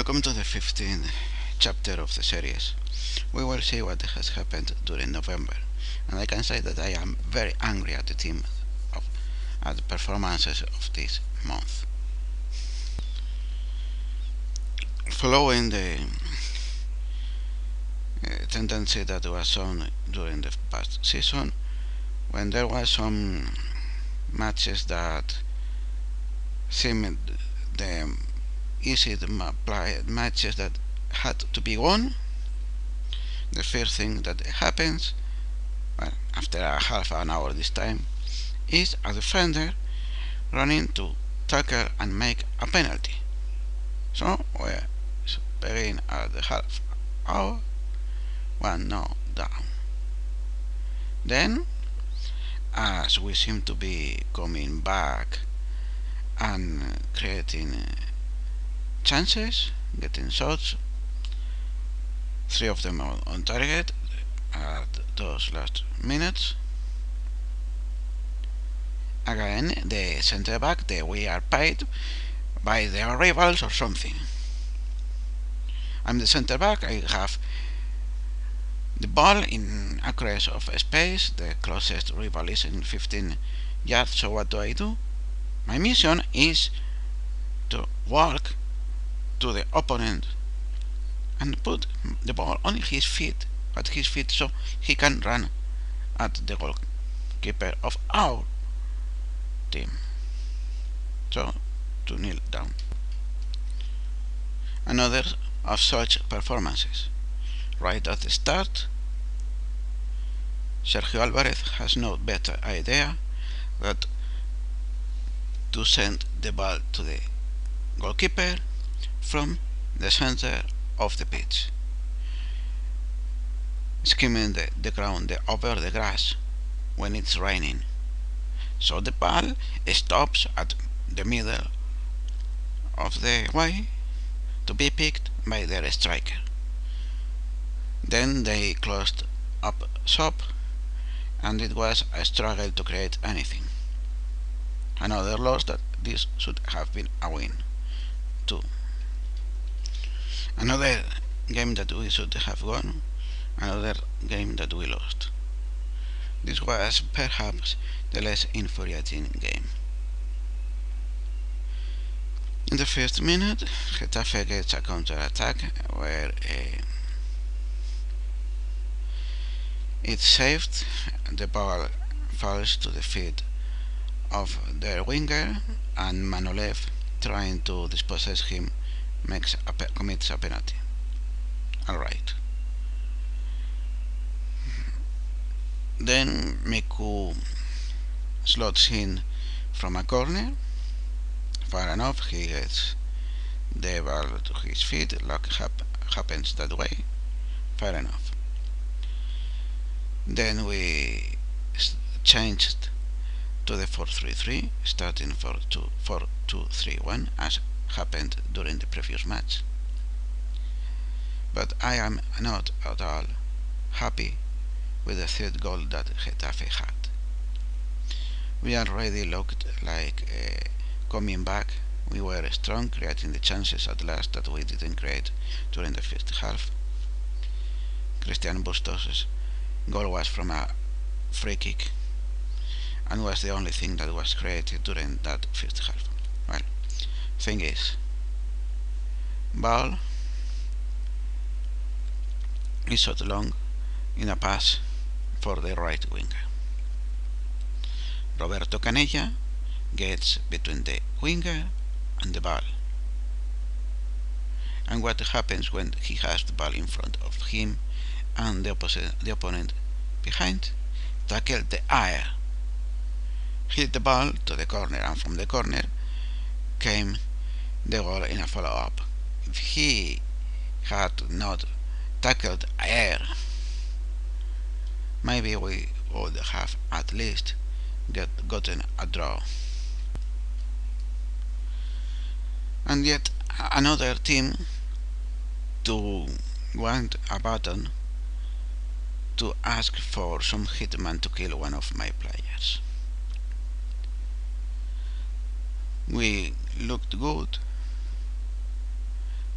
Welcome to the 15th chapter of the series. We will see what has happened during November, and I can say that I am very angry at the team at the performances of this month. Following the tendency that was shown during the past season, when there were some matches that seemed the easy matches that had to be won, the first thing that happens, well, after a half an hour this time, is a defender running to tackle and make a penalty. So we're beginning at the half hour, 1-0 down. Then, as we seem to be coming back and creating chances, getting shots, 3 of them on target at those last minutes. Again, the centre back, we are paid by their rivals or something. I'm the centre back, I have the ball in across of space, the closest rival is in 15 yards, so what do? My mission is to walk to the opponent and put the ball on his feet, so he can run at the goalkeeper of our team. So, 2-0 down. Another of such performances. Right at the start, Sergio Alvarez has no better idea than to send the ball to the goalkeeper from the center of the pitch, skimming the ground over the grass when it's raining. So the ball stops at the middle of the way to be picked by their striker. Then they closed up shop, and it was a struggle to create anything. Another loss that this should have been a win too. Another game that we should have won, another game that we lost. This was perhaps the less infuriating game. In the first minute, Getafe gets a counter-attack where it's saved, the ball falls to the feet of their winger, and Manolev, trying to dispossess him, commits a penalty. Alright. Then Miku slots in from a corner. Far enough, he gets the ball to his feet. Luck happens that way. Fair enough. Then we changed to the 4-3-3, starting 4-2-3-1, as happened during the previous match. But I am not at all happy with the third goal that Getafe had. We already looked like coming back. We were strong, creating the chances at last that we didn't create during the first half. Cristian Bustos' goal was from a free kick, and was the only thing that was created during that first half. Well, thing is, ball is shot long in a pass for the right winger. Roberto Canella gets between the winger and the ball. And what happens when he has the ball in front of him and the opponent behind? Tackle the air, hit the ball to the corner, and from the corner came the goal in a follow-up. If he had not tackled air, maybe we would have at least gotten a draw. And yet another team to want a button to ask for some hitman to kill one of my players. We looked good.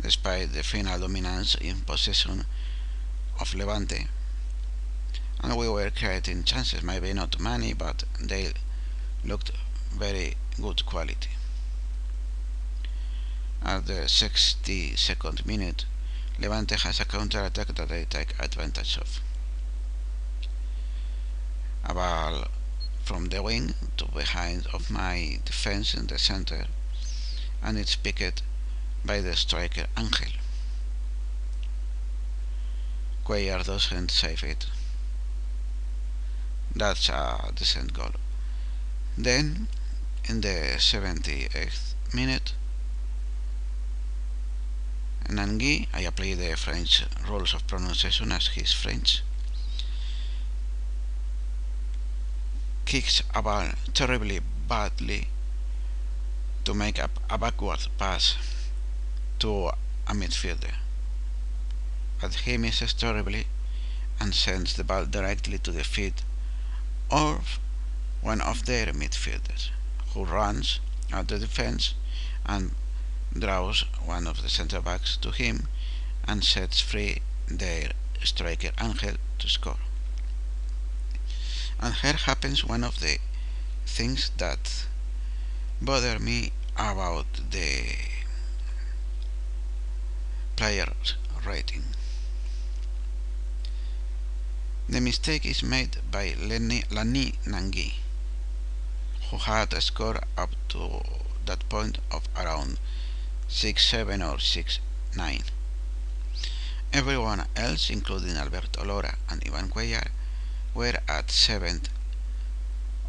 despite the final dominance in possession of Levante, and we were creating chances, maybe not many, but they looked very good quality. At the 62nd minute, Levante has a counter-attack that they take advantage of. A ball from the wing to behind of my defense in the center, and it's picked by the striker Angel. Cuellar doesn't save it. That's a decent goal. Then, in the 78th minute, Nangui, I apply the French rules of pronunciation as he's French, kicks a ball terribly badly to make a backward pass to a midfielder. But he misses terribly and sends the ball directly to the feet of one of their midfielders, who runs at the defense and draws one of the centre backs to him and sets free their striker Angel to score. And here happens one of the things that bother me about the player's rating. The mistake is made by Lani Nangui, who had a score up to that point of around 6-7 or 6-9. Everyone else, including Alberto Lora and Ivan Cuellar, were at 7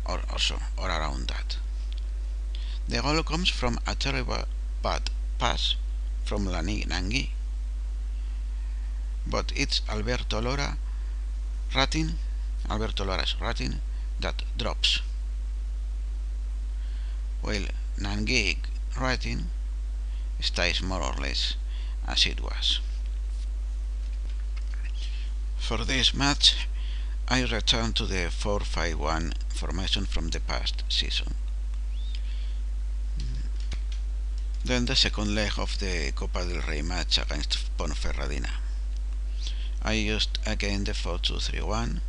or so, or around that. The goal comes from a terrible bad pass from Lani Nangui, but it's Alberto Lora's rating that drops, while Nangui's rating stays more or less as it was. For this match, I return to the 4-5-1 formation from the past season. Then the second leg of the Copa del Rey match against Ponferradina. I used again the 4-2-3-1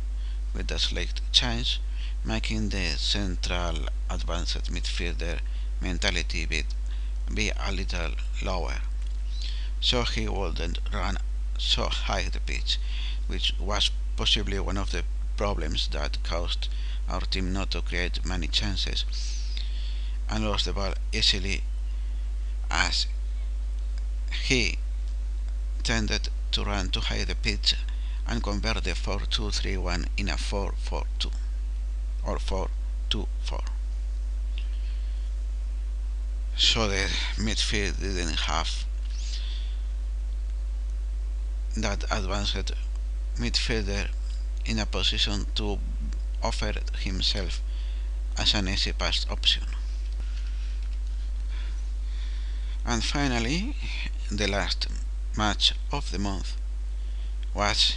with a slight change, making the central advanced midfielder mentality be a little lower, so he wouldn't run so high the pitch, which was possibly one of the problems that caused our team not to create many chances and lost the ball easily, as he tended to run too high the pitch and convert the 4-2-3-1 in a 4-4-2 or 4-2-4. So the midfield didn't have that advanced midfielder in a position to offer himself as an easy pass option. And finally, the last match of the month was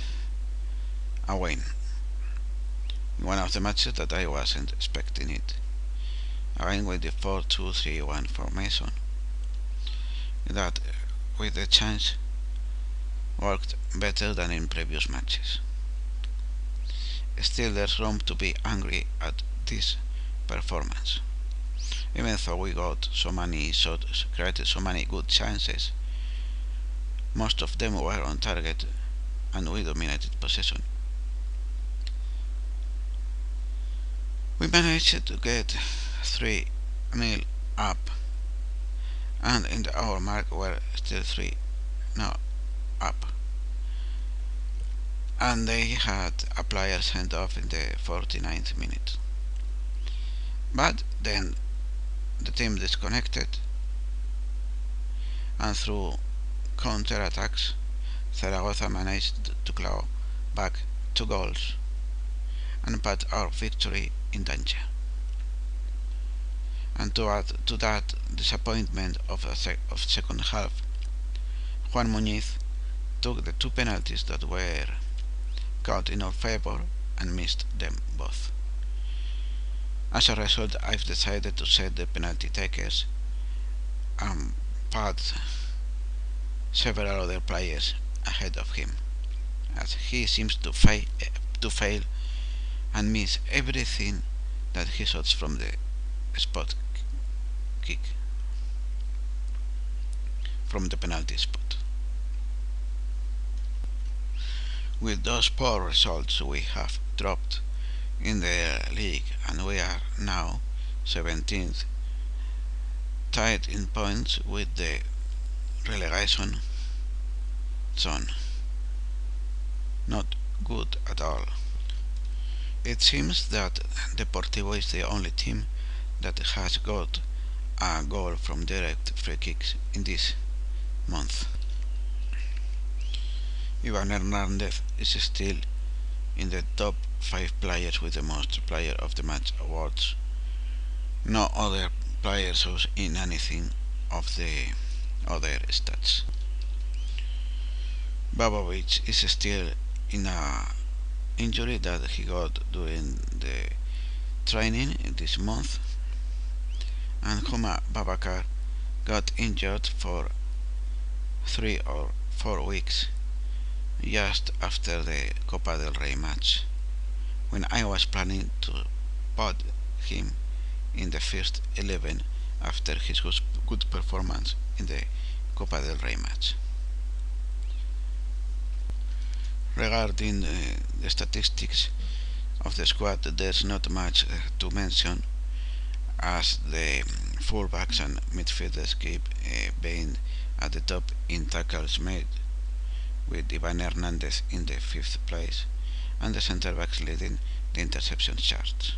a win. One of the matches that I wasn't expecting it. A win with the 4-2-3-1 formation that, with the chance, worked better than in previous matches. Still, there's room to be angry at this performance. Even though we got so many shots, created so many good chances, most of them were on target and we dominated possession. We managed to get 3-0 up, and in the hour mark were still 3-0 up. And they had a player sent off in the 49th minute. But then the team disconnected, and through counter-attacks, Zaragoza managed to claw back 2 goals and put our victory in danger. And to add to that disappointment of second half, Juan Muñiz took the 2 penalties that were caught in our favor and missed them both. As a result, I've decided to set the penalty takers and put several other players ahead of him, as he seems to fail and miss everything that he shoots from the spot kick, from the penalty spot. With those poor results, we have dropped in the league and we are now 17th, tied in points with the relegation zone. Not good at all. It seems that Deportivo is the only team that has got a goal from direct free kicks in this month. Ivan Hernandez is still in the top 5 players with the most Player of the Match awards. No other player shows in anything of the other stats. Babovic is still in a injury that he got during the training this month, and Huma Babakar got injured for 3 or 4 weeks just after the Copa del Rey match, when I was planning to put him in the first 11 after his good performance in the Copa del Rey match. Regarding the statistics of the squad, there's not much to mention, as the fullbacks and midfielders keep being at the top in tackles made, with Ivan Hernandez in the 5th place and the centre-backs leading the interception charts.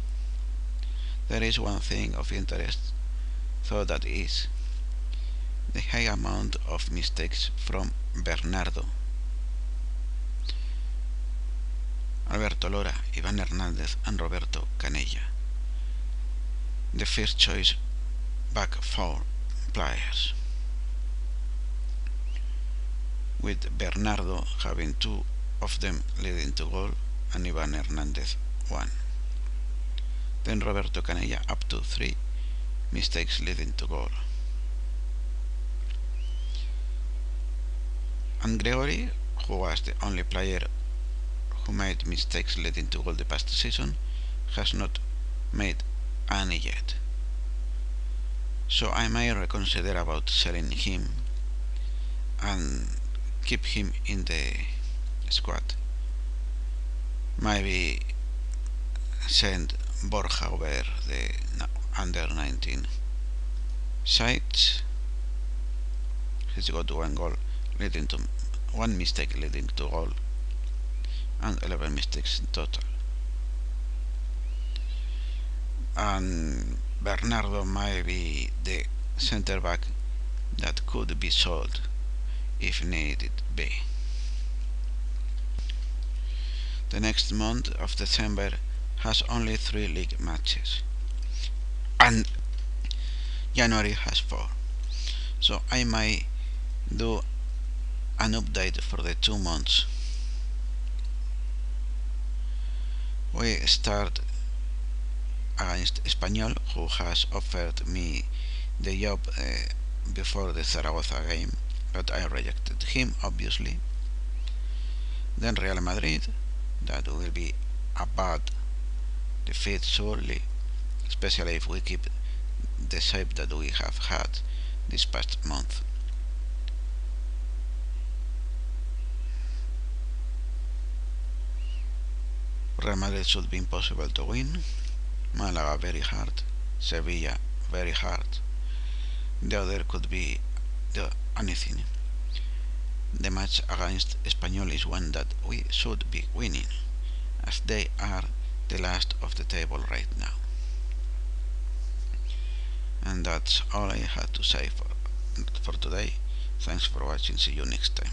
There is one thing of interest, though, that is the high amount of mistakes from Bernardo, Alberto Lora, Ivan Hernandez and Roberto Canella, the first choice back 4 players, with Bernardo having 2 of them leading to goal and Ivan Hernandez 1. Then Roberto Canella up to 3 mistakes leading to goal. And Gregory, who was the only player who made mistakes leading to goal the past season, has not made any yet. So I may reconsider about selling him and keep him in the squad. Maybe send Borja over the under 19 sides. He's got 1 goal leading to 1 mistake leading to goal and 11 mistakes in total. And Bernardo might be the centre back that could be sold if needed be. The next month of December has only 3 league matches, and January has 4. So I might do an update for the 2 months. We start against Espanyol, who has offered me the job before the Zaragoza game, but I rejected him, obviously. Then Real Madrid, that will be a bad defeat surely, especially if we keep the shape that we have had this past month. Real Madrid should be impossible to win. Malaga very hard. Sevilla very hard. The other could be anything. The match against Espanyol is one that we should be winning, as they are the last of the table right now. And that's all I had to say for today. Thanks for watching. See you next time.